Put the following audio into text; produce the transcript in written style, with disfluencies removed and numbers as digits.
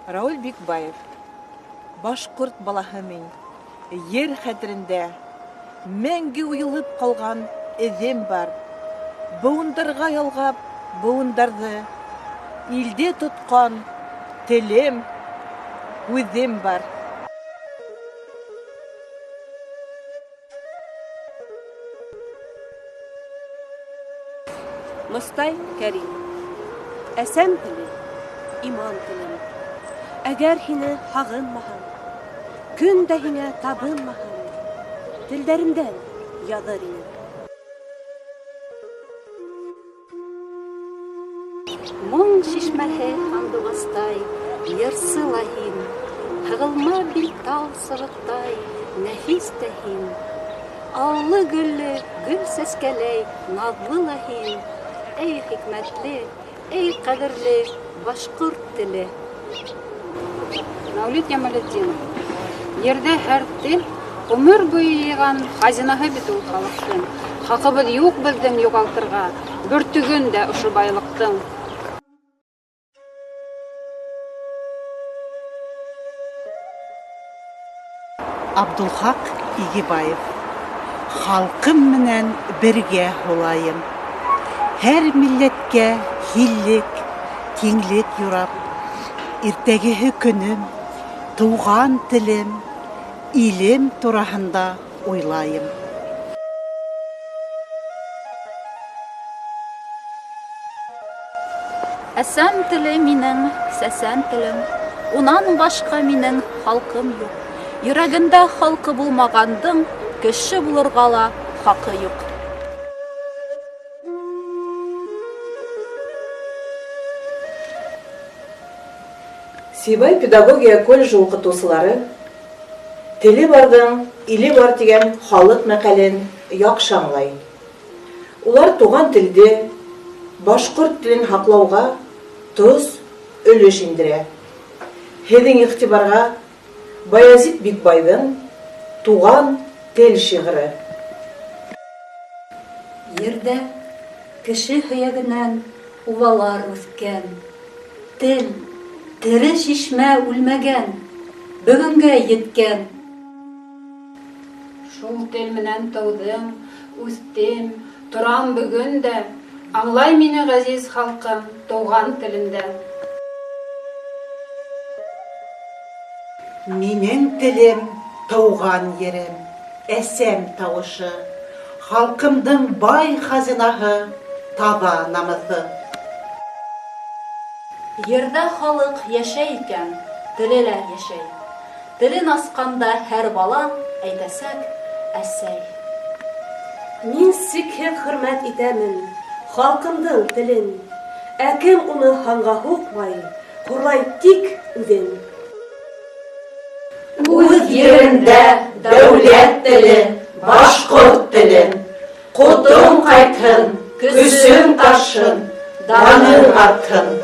Рауль Бикбаев. Башкорт балаһы мин. Ер хәтерендә мәңге уелып калган эҙем бар. Быуындарга ялгап, быуындарҙы илде тоткан телем, үҙем бар. Мостай Кәрим. Әсәм теле, иман телем. Әгәр һине һағынмаһам, көн дә һиңә табынмаһам, телдәремдән яҙыр инем. Моң шишмәһе һандуғастай, йырсыла һин, һығылма бил тал сыбыҡтай, нәфис тә һин. Аллы гөллө, гөл сәскәләй, наҙлы ла һин. Эй хикмәтле, эй ҡәҙерле башҡорт теле. Мәүлит Ямалетдинов. Ерҙә һәр тел ғүмер буйы йыйған хазинаһы бит ул халыҡтың. Хаҡыбыҙ юҡ беҙҙең юғалтырға, бөртөгөн дә ошо байлыҡтың. Абдулхак Игебаев. Халҡым менән бергә һулайым. Һәр милләткә һиллек, тиңлек юрап, иртәгеһе көнөм, тыуған телем, илем тураһында уйлайым. Әсәм теле минең, сәсән телем, унан башҡа минең халҡым юҡ. Йөрәгендә халҡы булмағандың, кеше булырға ла хаҡы юҡ. Сибай педагогия колледжы уҡытыусылары теле барҙың иле бар тигән халыҡ мәҡәлен яҡшы аңлай. Улар туған телде, башҡорт телен һаҡлауға тос өлөш индерә. Һеҙҙең иғтибарға Баязит Бикбайҙың «Туған тел» шиғыры. Ердә кеше һөйәгенән улалар үҫкән. Тел, тере шишмә үлмәгән, бөгөнгә еткән. Шул тел менән тыуҙым, үҫтем, торам бөгөн дә, аңлай мине ғәзиз халҡым тыуған телендә. Минең телем, тыуған ерем, әсәм тауышы, халҡымдың бай хазинаһы, таҙа намыҫы. Ерҙә халыҡ йәшәй икән, теле лә йәшәй. Телен асҡанда һәр бала әйтәсәк әсәй. Мин сикһеҙ хөрмәт итәмен халҡымдың телен. Ә кем уны һанға һуҡмай, ҡорлай тик үҙен. Үҙ ерендә дәүләт теле, башҡорт телен. Ҡотоң ҡайтһын, көсөң ташһын, даның артһын.